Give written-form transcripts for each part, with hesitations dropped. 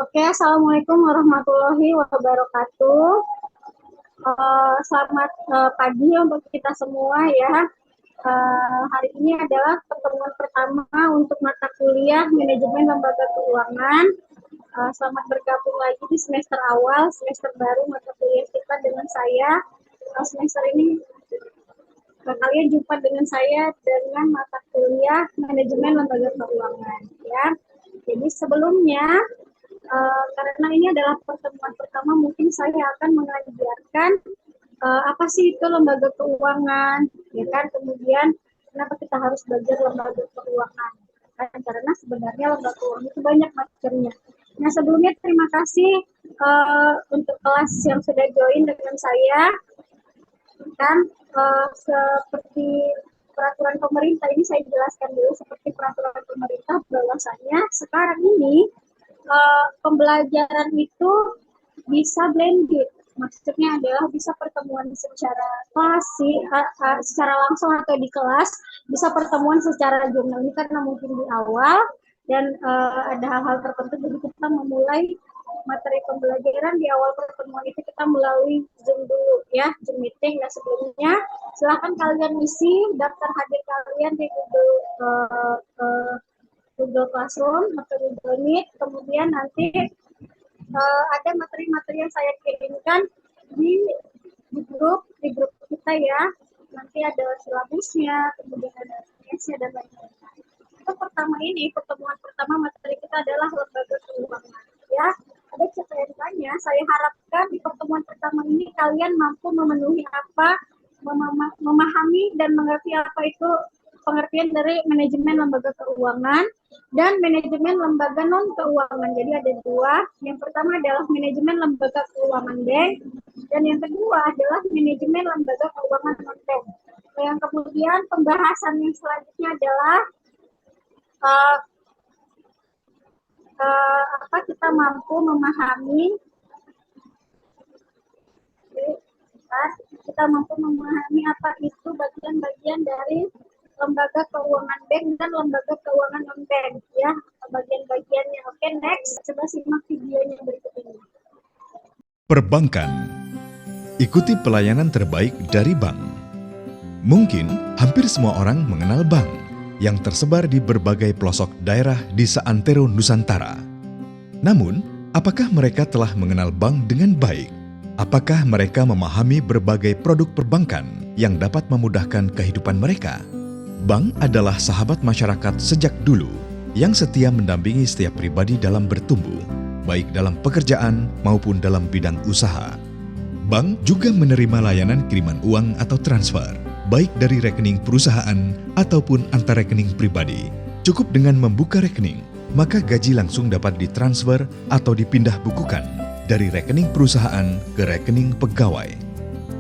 Oke, Assalamualaikum warahmatullahi wabarakatuh. Selamat pagi untuk kita semua ya. Hari ini adalah pertemuan pertama untuk mata kuliah Manajemen Lembaga Keuangan. Selamat bergabung lagi di semester awal, semester baru mata kuliah kita dengan saya. Semester ini kalian jumpa dengan saya dengan mata kuliah Manajemen Lembaga Keuangan ya. Jadi sebelumnya karena ini adalah pertemuan pertama, mungkin saya akan mengajarkan apa sih itu lembaga keuangan, ya kan? Kemudian kenapa kita harus belajar lembaga keuangan? Karena sebenarnya lembaga keuangan itu banyak macamnya. Nah, sebelumnya terima kasih untuk kelas yang sudah join dengan saya. Dan seperti peraturan pemerintah ini saya jelaskan dulu, seperti peraturan pemerintah bahwasanya sekarang ini pembelajaran itu bisa blended, maksudnya adalah bisa pertemuan secara klasik, secara langsung atau di kelas, bisa pertemuan secara jurnal ini karena mungkin di awal dan ada hal-hal tertentu, jadi kita memulai materi pembelajaran di awal pertemuan itu kita melalui Zoom dulu ya, Zoom meeting. Nah sebelumnya silahkan kalian isi daftar hadir kalian di Google Classroom atau Google Meet, kemudian nanti ada materi-materi yang saya kirimkan di grup kita ya. Nanti ada silabusnya, kemudian ada tugasnya dan lain-lain. Itu pertama ini, pertemuan pertama materi kita adalah lembaga keuangan ya. Ada catatan-nya, saya harapkan di pertemuan pertama ini kalian mampu memenuhi apa, memahami dan mengerti apa itu pengertian dari manajemen lembaga keuangan dan manajemen lembaga non keuangan. Jadi ada dua. Yang pertama adalah manajemen lembaga keuangan bank dan yang kedua adalah manajemen lembaga keuangan non bank. Yang kemudian pembahasan yang selanjutnya adalah apa kita mampu memahami apa itu bagian-bagian dari lembaga keuangan bank dan lembaga keuangan non bank ya, bagian-bagiannya. Oke, next, coba simak videonya berikut ini. Perbankan. Ikuti pelayanan terbaik dari bank. Mungkin hampir semua orang mengenal bank yang tersebar di berbagai pelosok daerah di seantero Nusantara. Namun, apakah mereka telah mengenal bank dengan baik? Apakah mereka memahami berbagai produk perbankan yang dapat memudahkan kehidupan mereka? Bank adalah sahabat masyarakat sejak dulu yang setia mendampingi setiap pribadi dalam bertumbuh, baik dalam pekerjaan maupun dalam bidang usaha. Bank juga menerima layanan kiriman uang atau transfer, baik dari rekening perusahaan ataupun antar rekening pribadi. Cukup dengan membuka rekening, maka gaji langsung dapat ditransfer atau dipindah bukukan dari rekening perusahaan ke rekening pegawai.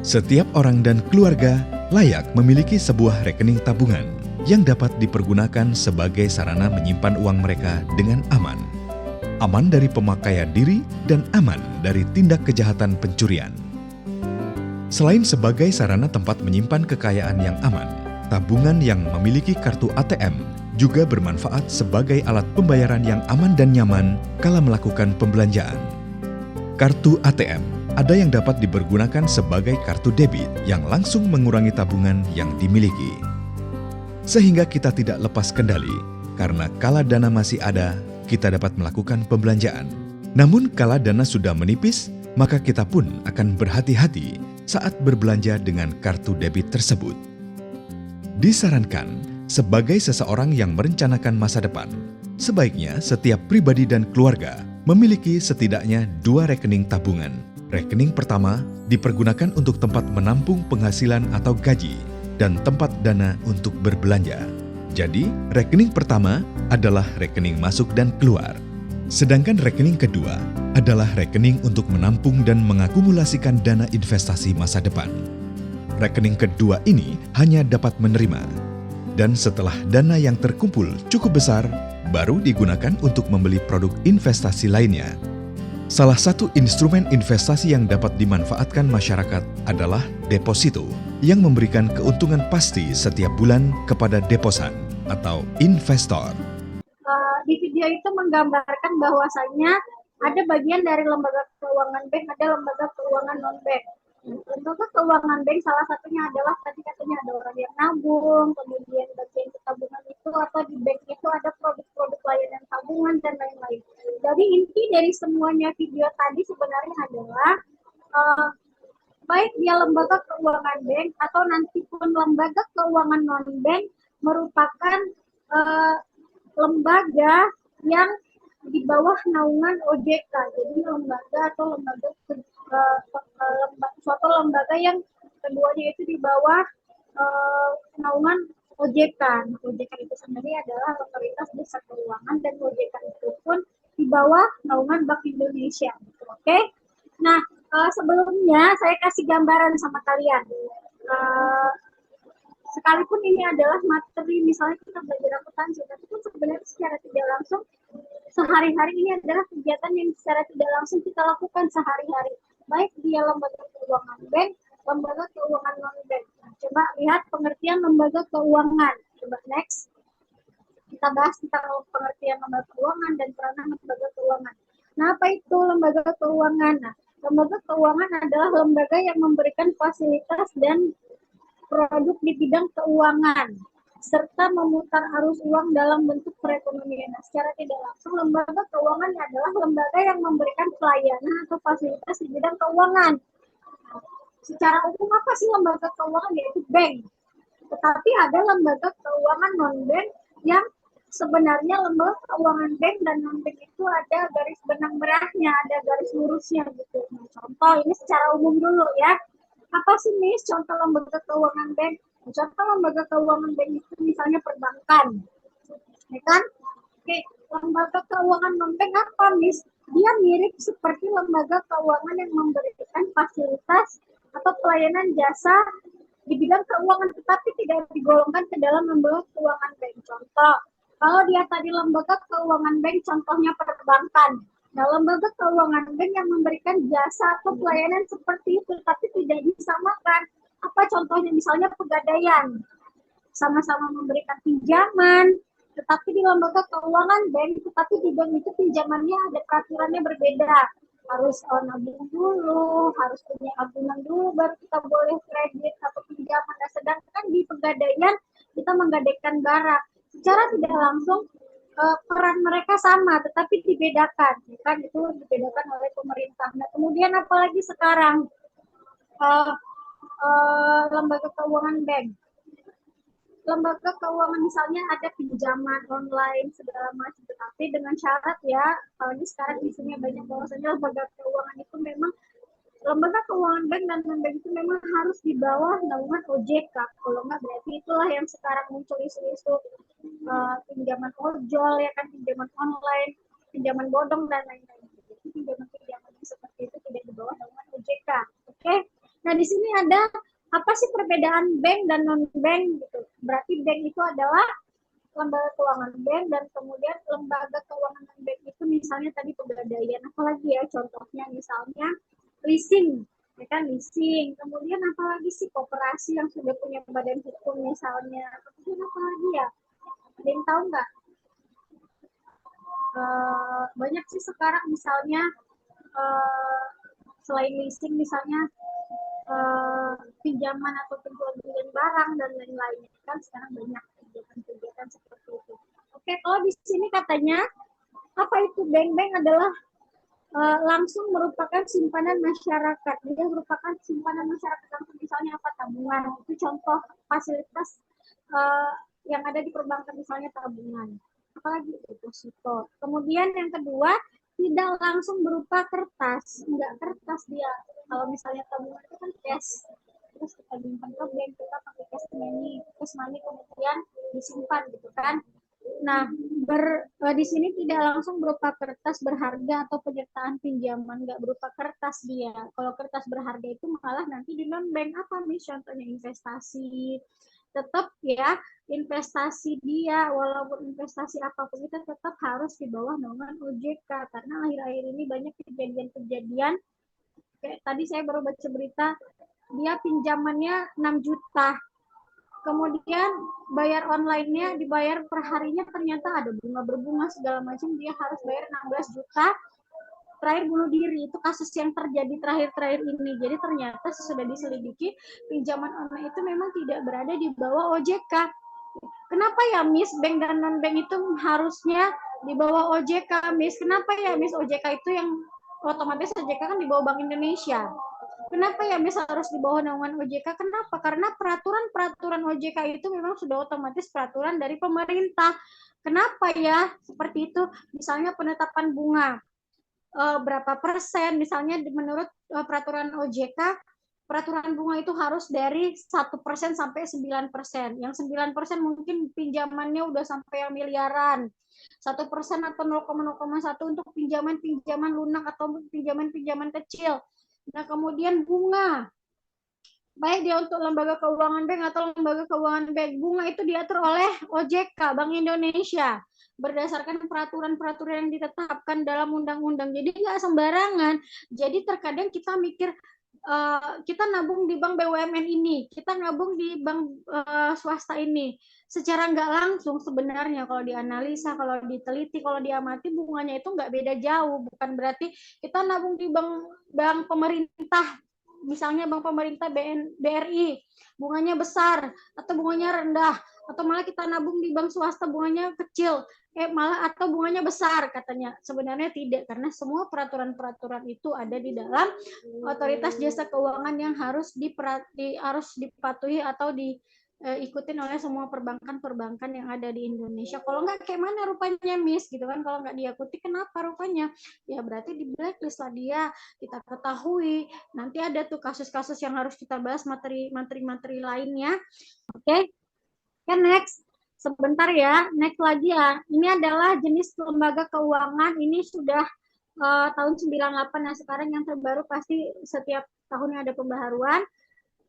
Setiap orang dan keluarga layak memiliki sebuah rekening tabungan yang dapat dipergunakan sebagai sarana menyimpan uang mereka dengan aman. Aman dari pemakaian diri dan aman dari tindak kejahatan pencurian. Selain sebagai sarana tempat menyimpan kekayaan yang aman, tabungan yang memiliki kartu ATM juga bermanfaat sebagai alat pembayaran yang aman dan nyaman kala melakukan pembelanjaan. Kartu ATM ada yang dapat dipergunakan sebagai kartu debit yang langsung mengurangi tabungan yang dimiliki. Sehingga kita tidak lepas kendali, karena kala dana masih ada, kita dapat melakukan pembelanjaan. Namun kala dana sudah menipis, maka kita pun akan berhati-hati saat berbelanja dengan kartu debit tersebut. Disarankan, sebagai seseorang yang merencanakan masa depan, sebaiknya setiap pribadi dan keluarga memiliki setidaknya 2 rekening tabungan. Rekening pertama dipergunakan untuk tempat menampung penghasilan atau gaji dan tempat dana untuk berbelanja. Jadi, rekening pertama adalah rekening masuk dan keluar. Sedangkan rekening kedua adalah rekening untuk menampung dan mengakumulasikan dana investasi masa depan. Rekening kedua ini hanya dapat menerima, dan setelah dana yang terkumpul cukup besar, baru digunakan untuk membeli produk investasi lainnya. Salah satu instrumen investasi yang dapat dimanfaatkan masyarakat adalah deposito, yang memberikan keuntungan pasti setiap bulan kepada deposan atau investor. Di video itu menggambarkan bahwasanya ada bagian dari lembaga keuangan bank, ada lembaga keuangan non bank. Lembaga keuangan bank salah satunya adalah tadi katanya ada orang yang nabung, kemudian bagian tabungan itu atau di bank itu ada produk-produk layanan tabungan dan lain-lain. Jadi inti dari semuanya video tadi sebenarnya adalah baik dia lembaga keuangan bank atau nanti pun lembaga keuangan non bank merupakan lembaga yang di bawah naungan OJK. Jadi lembaga atau lembaga suatu lembaga yang keduanya itu di bawah naungan OJK. OJK itu sendiri adalah Otoritas Jasa Keuangan dan OJK itu pun di bawah naungan Bank Indonesia. Oke. Nah, sebelumnya saya kasih gambaran sama kalian. Sekalipun ini adalah materi, misalnya kita belajar akuntansi, tapi kan sebenarnya secara tidak langsung sehari-hari ini adalah kegiatan yang secara tidak langsung kita lakukan sehari-hari. Baik dia lembaga keuangan bank, lembaga keuangan non-bank. Nah, coba lihat pengertian lembaga keuangan. Coba next. Kita bahas tentang pengertian lembaga keuangan dan peranan lembaga keuangan. Nah, apa itu lembaga keuangan? Nah, lembaga keuangan adalah lembaga yang memberikan fasilitas dan produk di bidang keuangan serta memutar arus uang dalam bentuk perekonomian. Nah, secara tidak langsung lembaga keuangan adalah lembaga yang memberikan pelayanan atau fasilitas di bidang keuangan. Secara umum apa sih lembaga keuangan? Yaitu bank. Tetapi ada lembaga keuangan non-bank yang sebenarnya lembaga keuangan bank dan non-bank itu ada garis benang merahnya, ada garis lurusnya gitu. Nah, contoh ini secara umum dulu ya. Apa sih Miss contoh lembaga keuangan bank? Contoh lembaga keuangan bank itu misalnya perbankan, ya kan? Oke, lembaga keuangan non-bank apa Miss? Dia mirip seperti lembaga keuangan yang memberikan fasilitas atau pelayanan jasa di bidang keuangan, tetapi tidak digolongkan ke dalam lembaga keuangan bank. Contoh, kalau dia tadi lembaga keuangan bank, contohnya perbankan. Nah, lembaga keuangan bank yang memberikan jasa atau pelayanan seperti itu, tapi tidak disamakan. Apa contohnya? Misalnya pegadaian, sama-sama memberikan pinjaman, tetapi di lembaga keuangan bank, tetapi di bank itu pinjamannya ada peraturannya berbeda. Harus nabung dulu, harus punya tabungan dulu, baru kita boleh kredit atau pinjaman. Nah, sedangkan di pegadaian kita menggadaikan barang. Secara tidak langsung peran mereka sama, tetapi dibedakan, kan itu dibedakan oleh pemerintah. Nah, kemudian apalagi sekarang lembaga keuangan bank, lembaga keuangan misalnya ada pinjaman online segala macam, tetapi dengan syarat ya, apalagi sekarang isunya banyak bahwasanya lembaga keuangan itu memang lembaga keuangan bank dan non-bank itu memang harus di bawah naungan OJK. Kalau nggak berarti itulah yang sekarang muncul isu-isu pinjaman ojol, ya kan, pinjaman online, pinjaman bodong dan lain-lain. Jadi pinjaman-pinjaman seperti itu tidak di bawah naungan OJK. Oke. Nah, di sini ada apa sih perbedaan bank dan non-bank gitu. Berarti bank itu adalah lembaga keuangan bank dan kemudian lembaga keuangan non-bank itu misalnya tadi pegadaian, apalagi ya contohnya misalnya leasing, ya kan, leasing. Kemudian apalagi sih koperasi yang sudah punya badan hukum misalnya. Kemudian apalagi ya? Ada yang tahu nggak? Banyak sih sekarang misalnya selain leasing misalnya pinjaman atau penjual-belian barang dan lain-lain, kan sekarang banyak kegiatan-kegiatan seperti itu. Oke, kalau di sini katanya apa itu bank-bank adalah langsung merupakan simpanan masyarakat. Dia merupakan simpanan masyarakat langsung, misalnya apa, tabungan. Itu contoh fasilitas yang ada di perbankan, misalnya tabungan. Apalagi deposito. Kemudian yang kedua, tidak langsung berupa kertas. Enggak kertas dia. Kalau misalnya tabungan itu kan cash. Terus kita simpan ke bank, kita pakai cash money kemudian disimpan gitu kan. Nah, di sini tidak langsung berupa kertas berharga atau penyertaan pinjaman, nggak berupa kertas dia. Kalau kertas berharga itu malah nanti di non-bank apa nih? Contohnya investasi. Tetap ya, investasi dia, walaupun investasi apapun itu tetap harus di bawah naungan OJK. Karena akhir-akhir ini banyak kejadian-kejadian, kayak tadi saya baru baca berita, dia pinjamannya 6 juta. Kemudian bayar online-nya dibayar per harinya ternyata ada bunga berbunga segala macam, dia harus bayar 16 juta terakhir bunuh diri. Itu kasus yang terjadi terakhir-terakhir ini. Jadi ternyata sudah diselidiki pinjaman online itu memang tidak berada di bawah OJK. Kenapa ya Miss, bank dan non bank itu harusnya di bawah OJK, Miss? Kenapa ya Miss, OJK itu yang otomatis OJK kan di bawah Bank Indonesia? Kenapa ya Miss harus di bawah naungan OJK? Kenapa? Karena peraturan-peraturan OJK itu memang sudah otomatis peraturan dari pemerintah. Kenapa ya seperti itu? Misalnya penetapan bunga berapa persen, misalnya menurut peraturan OJK, peraturan bunga itu harus dari 1% sampai 9%. Yang 9% mungkin pinjamannya udah sampai yang miliaran. 1% atau 0,1 untuk pinjaman-pinjaman lunak atau pinjaman-pinjaman kecil. Nah, kemudian bunga, baik dia untuk lembaga keuangan bank atau lembaga keuangan bank, bunga itu diatur oleh OJK, Bank Indonesia, berdasarkan peraturan-peraturan yang ditetapkan dalam undang-undang. Jadi nggak sembarangan. Jadi terkadang kita mikir, kita nabung di bank BUMN ini, kita nabung di bank swasta ini. Secara nggak langsung sebenarnya kalau dianalisa, kalau diteliti, kalau diamati, bunganya itu nggak beda jauh. Bukan berarti kita nabung di bank pemerintah, misalnya bank pemerintah BRI, bunganya besar atau bunganya rendah, atau malah kita nabung di bank swasta bunganya kecil, malah atau bunganya besar katanya. Sebenarnya tidak, karena semua peraturan-peraturan itu ada di dalam otoritas jasa keuangan yang harus dipatuhi atau diikutin oleh semua perbankan-perbankan yang ada di Indonesia. Kalau nggak kayak mana rupanya Miss gitu kan, kalau nggak diikuti kenapa rupanya? Ya berarti di blacklist lah dia, kita ketahui. Nanti ada tuh kasus-kasus yang harus kita bahas materi-materi lainnya. Oke, kan next. Sebentar ya, next lagi ya. Ini adalah jenis lembaga keuangan. Ini sudah tahun 98. Nah, sekarang yang terbaru pasti setiap tahunnya ada pembaharuan.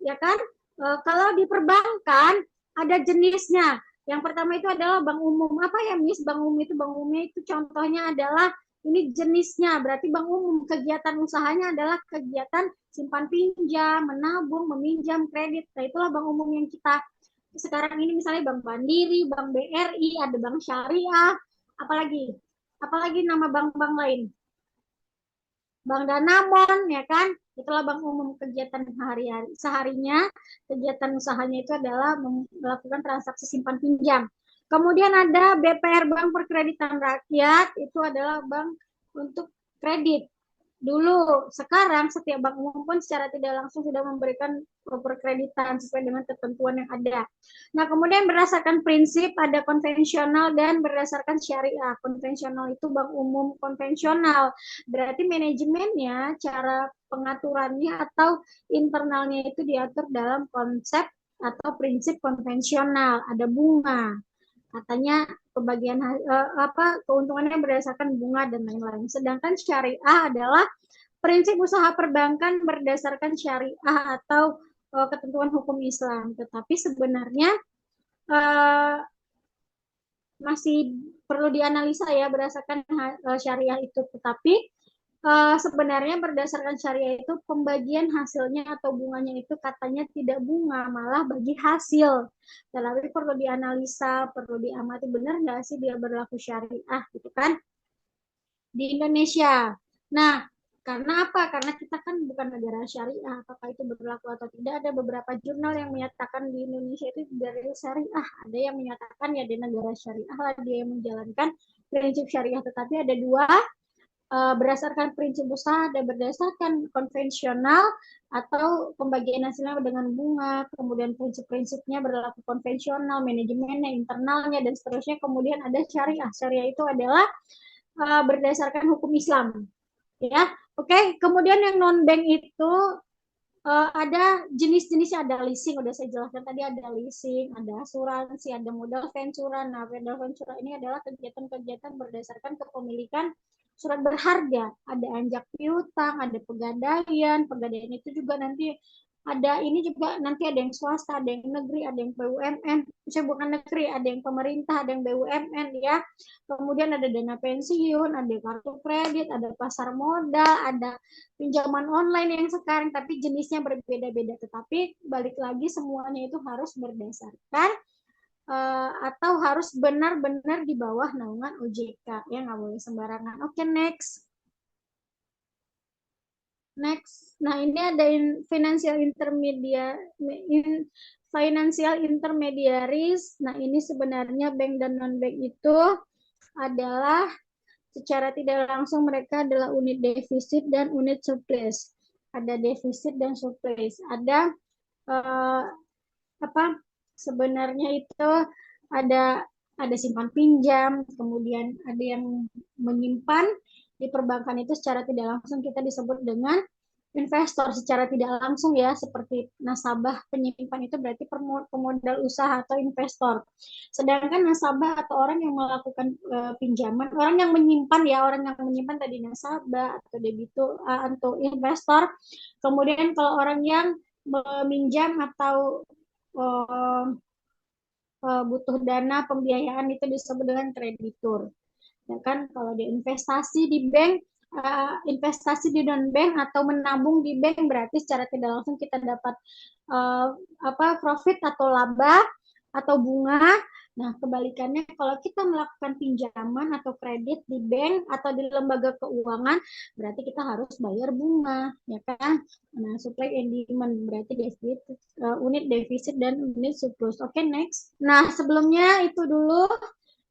Ya kan? Kalau di perbankan ada jenisnya. Yang pertama itu adalah bank umum. Apa ya, Miss? Bank umum itu, bank umumnya itu contohnya adalah ini jenisnya. Berarti bank umum kegiatan usahanya adalah kegiatan simpan pinjam, menabung, meminjam, kredit. Nah, itulah bank umum yang kita sekarang ini, misalnya Bank Mandiri, Bank BRI, ada Bank Syariah, apalagi nama bank-bank lain. Bank Danamon, ya kan? Itulah bank umum kegiatan hari-hari. Seharinya kegiatan usahanya itu adalah melakukan transaksi simpan pinjam. Kemudian ada BPR, Bank Perkreditan Rakyat, itu adalah bank untuk kredit. Dulu, sekarang setiap bank umum pun secara tidak langsung sudah memberikan perkreditan sesuai dengan ketentuan yang ada. Nah, kemudian berdasarkan prinsip ada konvensional dan berdasarkan syariah. Konvensional itu bank umum konvensional. Berarti manajemennya, cara pengaturannya atau internalnya itu diatur dalam konsep atau prinsip konvensional. Ada bunga, katanya pembagian keuntungannya berdasarkan bunga dan lain-lain. Sedangkan syariah adalah prinsip usaha perbankan berdasarkan syariah atau ketentuan hukum Islam. Tetapi sebenarnya masih perlu dianalisa ya berdasarkan syariah itu. Tetapi sebenarnya berdasarkan syariah itu pembagian hasilnya atau bunganya itu katanya tidak bunga, malah bagi hasil. Tapi perlu dianalisa, perlu diamati, benar nggak sih dia berlaku syariah gitu kan di Indonesia. Nah, karena apa? Karena kita kan bukan negara syariah. Apakah itu berlaku atau tidak? Ada beberapa jurnal yang menyatakan di Indonesia itu dari syariah. Ada yang menyatakan ya di negara syariah lah dia yang menjalankan prinsip syariah. Tetapi ada dua, berdasarkan prinsip usaha dan berdasarkan konvensional atau pembagian hasilnya dengan bunga, kemudian prinsip-prinsipnya berlaku konvensional, manajemennya, internalnya, dan seterusnya. Kemudian ada syariah. Syariah itu adalah berdasarkan hukum Islam. Ya, oke. Kemudian yang non bank itu ada jenis-jenisnya, ada leasing, udah saya jelaskan tadi, ada leasing, ada asuransi, ada modal venturan. Nah, modal venturan ini adalah kegiatan-kegiatan berdasarkan kepemilikan surat berharga, ada anjak piutang, ada pegadaian itu juga nanti ada, ini juga nanti ada yang swasta, ada yang negeri, ada yang BUMN, saya bukan negeri, ada yang pemerintah, ada yang BUMN ya. Kemudian ada dana pensiun, ada kartu kredit, ada pasar modal, ada pinjaman online yang sekarang, tapi jenisnya berbeda-beda. Tetapi balik lagi semuanya itu harus berdasarkan atau harus benar-benar di bawah naungan OJK, ya nggak boleh sembarangan. Oke, next. Next. Nah, ini ada financial intermediaries. Nah, ini sebenarnya bank dan non-bank itu adalah secara tidak langsung mereka adalah unit defisit dan unit surplus. Ada defisit dan surplus. Ada eh, apa? Sebenarnya itu ada simpan pinjam, kemudian ada yang menyimpan di perbankan itu secara tidak langsung kita disebut dengan investor secara tidak langsung ya, seperti nasabah penyimpan itu berarti pemodal usaha atau investor. Sedangkan nasabah atau orang yang melakukan pinjaman, orang yang menyimpan ya, orang yang menyimpan tadi nasabah atau debitur atau investor. Kemudian kalau orang yang meminjam atau butuh dana pembiayaan itu disebut dengan kreditur. Ya kan, kalau di investasi di bank, investasi di non bank atau menabung di bank berarti secara tidak langsung kita dapat profit atau laba atau bunga. Nah, kebalikannya kalau kita melakukan pinjaman atau kredit di bank atau di lembaga keuangan, berarti kita harus bayar bunga, ya kan? Nah, supply and demand berarti defisit, unit defisit dan unit surplus. Oke, next. Nah, sebelumnya itu dulu.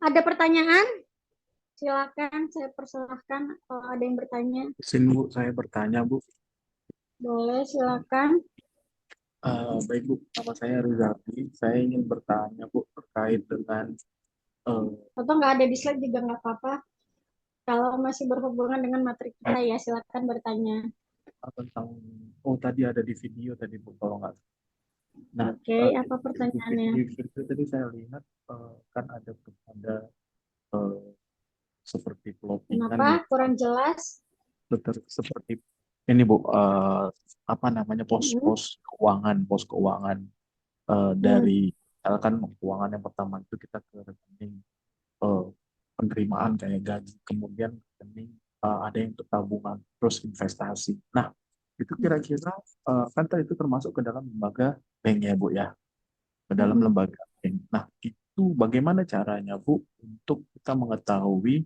Ada pertanyaan? Silakan, saya persilahkan kalau ada yang bertanya. Izin Bu, saya bertanya Bu. Boleh, silakan. Baik Bu, nama saya Rizaldi. Saya ingin bertanya Bu terkait dengan Atau nggak ada di slide juga nggak apa-apa. Kalau masih berhubungan dengan materi kita ya, silakan bertanya. tentang tadi ada di video tadi Bu, kalau nggak. Nah, Oke, apa pertanyaannya? di video tadi saya lihat kan ada eh, seperti plottingan Kenapa ya, kurang jelas? seperti ini Bu, apa namanya pos keuangan dari misalkan keuangan yang pertama itu kita ke rekening penerimaan kayak gaji, kemudian rekening ada yang untuk tabungan, terus investasi. Nah, itu kira-kira kan tadi itu termasuk ke dalam lembaga bank ya Bu ya, ke dalam lembaga bank. Nah, itu bagaimana caranya Bu untuk kita mengetahui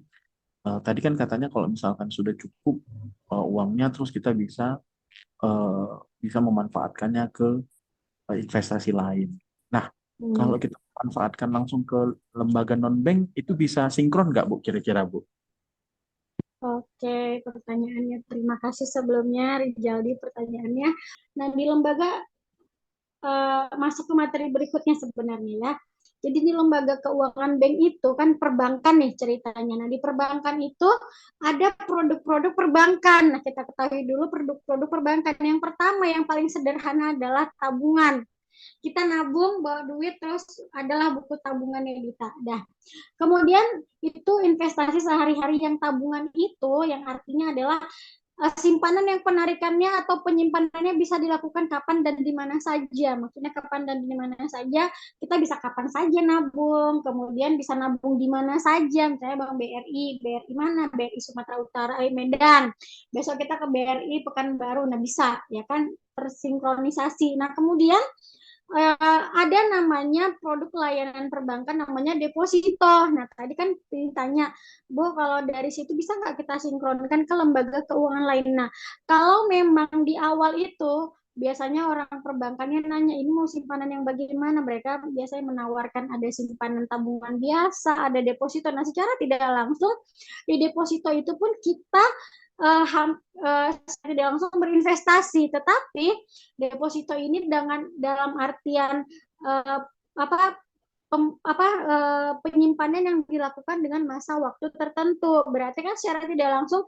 tadi kan katanya kalau misalkan sudah cukup uangnya, terus kita bisa memanfaatkannya ke investasi lain. Nah, kalau kita manfaatkan langsung ke lembaga non-bank, itu bisa sinkron nggak Bu kira-kira Bu? Oke, pertanyaannya. Terima kasih sebelumnya, Rijaldi, pertanyaannya. Nah, di lembaga masuk ke materi berikutnya sebenarnya ya. Jadi di lembaga keuangan bank itu kan perbankan nih ceritanya. Nah, di perbankan itu ada produk-produk perbankan. Nah, kita ketahui dulu produk-produk perbankan. Yang pertama yang paling sederhana adalah tabungan. Kita nabung, bawa duit, terus adalah buku tabungannya kita. Dah. Kemudian itu investasi sehari-hari yang tabungan itu, yang artinya adalah simpanan yang penarikannya atau penyimpanannya bisa dilakukan kapan dan di mana saja. Maksudnya kapan dan di mana saja, kita bisa kapan saja nabung, kemudian bisa nabung di mana saja. Misalnya Bank BRI mana? BRI Sumatera Utara, Medan. Besok kita ke BRI Pekanbaru, nah bisa, ya kan, tersinkronisasi. Nah, kemudian ada namanya produk layanan perbankan namanya deposito. Nah, tadi kan ditanya, Bu, kalau dari situ bisa nggak kita sinkronkan ke lembaga keuangan lain? Nah, kalau memang di awal itu biasanya orang perbankannya nanya, ini mau simpanan yang bagaimana? Mereka biasanya menawarkan ada simpanan tabungan biasa, ada deposito. Nah, secara tidak langsung di deposito itu pun kita tidak langsung berinvestasi, tetapi deposito ini dengan dalam artian penyimpanan yang dilakukan dengan masa waktu tertentu. Berarti kan secara tidak langsung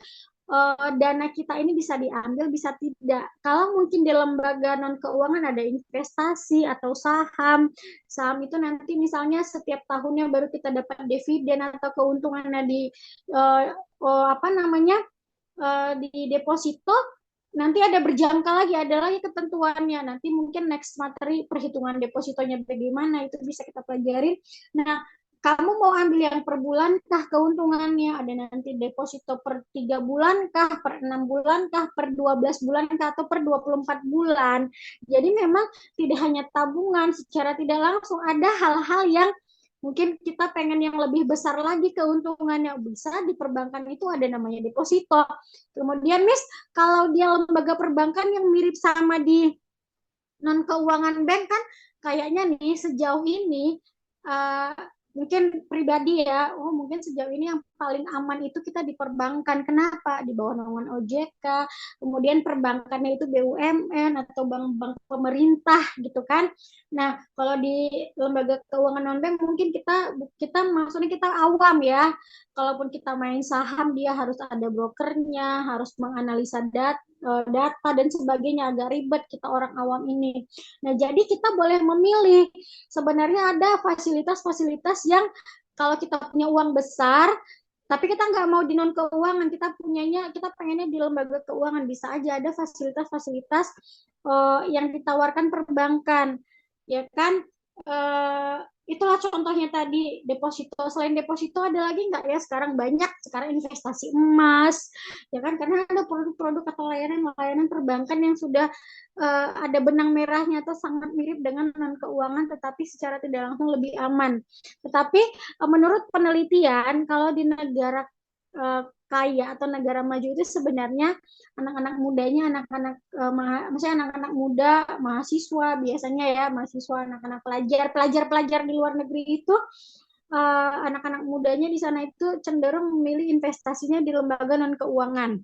dana kita ini bisa diambil, bisa tidak. Kalau mungkin di lembaga non keuangan ada investasi atau saham, saham itu nanti misalnya setiap tahunnya baru kita dapat dividen atau keuntungannya di di deposito, nanti ada berjangka lagi, ada lagi ketentuannya. Nanti mungkin next materi perhitungan depositonya bagaimana, itu bisa kita pelajari. Nah, kamu mau ambil yang per bulan kah keuntungannya? Ada nanti deposito per 3 bulan kah, per 6 bulan kah, per 12 bulan kah, atau per 24 bulan. Jadi memang tidak hanya tabungan, secara tidak langsung ada hal-hal yang Mungkin kita pengen yang lebih besar lagi keuntungannya, bisa di perbankan itu ada namanya deposito. Kemudian Miss, kalau dia lembaga perbankan yang mirip sama di non keuangan bank kan kayaknya nih sejauh ini uh, mungkin pribadi ya, oh mungkin sejauh ini yang paling aman itu kita di perbankan. Kenapa? Di bawah naungan OJK, kemudian perbankannya itu BUMN atau bank-bank pemerintah gitu kan. Nah, kalau di lembaga keuangan non bank mungkin kita kita maksudnya kita awam ya. Kalaupun kita main saham dia harus ada brokernya, harus menganalisa data dan sebagainya, agak ribet kita orang awam ini. Nah, jadi kita boleh memilih. Sebenarnya ada fasilitas-fasilitas yang kalau kita punya uang besar, tapi kita nggak mau di non keuangan, kita pengennya di lembaga keuangan, bisa aja ada fasilitas-fasilitas yang ditawarkan perbankan, ya kan? Uh, Itulah contohnya tadi deposito. Selain deposito ada lagi nggak ya? Sekarang banyak. Sekarang investasi emas, ya kan? Karena ada produk-produk atau layanan-layanan perbankan yang sudah ada benang merahnya atau sangat mirip dengan non keuangan, tetapi secara tidak langsung lebih aman. Tetapi menurut penelitian, kalau di negara kaya atau negara maju itu sebenarnya anak-anak mudanya, maksudnya anak-anak muda, mahasiswa biasanya ya, mahasiswa, anak-anak pelajar di luar negeri itu anak-anak mudanya di sana itu cenderung memilih investasinya di lembaga non keuangan.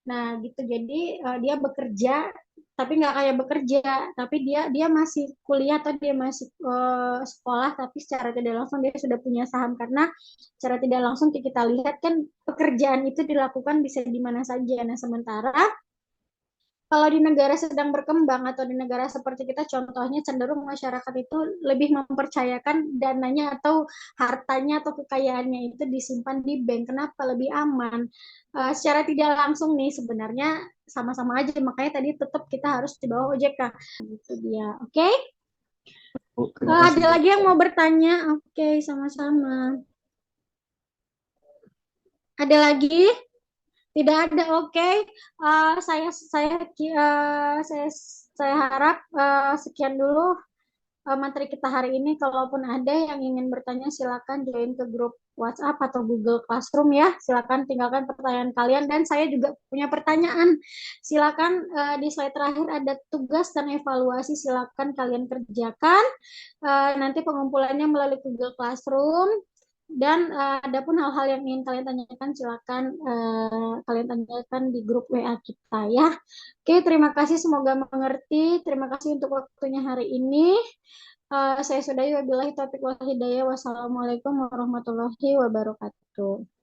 Nah, gitu. Jadi dia bekerja tapi nggak kayak bekerja, tapi dia masih kuliah atau dia masih sekolah, tapi secara tidak langsung dia sudah punya saham, karena secara tidak langsung kita lihat kan pekerjaan itu dilakukan bisa di mana saja. Nah, sementara kalau di negara sedang berkembang atau di negara seperti kita, contohnya cenderung masyarakat itu lebih mempercayakan dananya atau hartanya atau kekayaannya itu disimpan di bank. Kenapa? Lebih aman. Secara tidak langsung nih sebenarnya sama-sama aja, makanya tadi tetap kita harus di bawah OJK. Gitu dia. Oke? Okay? Terima kasih, Ada Bu. lagi yang mau bertanya? Oke, okay, sama-sama. Ada lagi? Tidak ada, oke. Okay. Saya harap sekian dulu materi kita hari ini. Kalaupun ada yang ingin bertanya, silakan join ke grup WhatsApp atau Google Classroom ya. Silakan tinggalkan pertanyaan kalian, dan saya juga punya pertanyaan. Silakan di slide terakhir ada tugas dan evaluasi. Silakan kalian kerjakan. Nanti pengumpulannya melalui Google Classroom. Dan adapun hal-hal yang ingin kalian tanyakan, silakan kalian tanyakan di grup WA kita ya. Oke, terima kasih, semoga mengerti. Terima kasih untuk waktunya hari ini. Saya sudahi, wabillahi taufiq wal hidayah. Wassalamualaikum warahmatullahi wabarakatuh.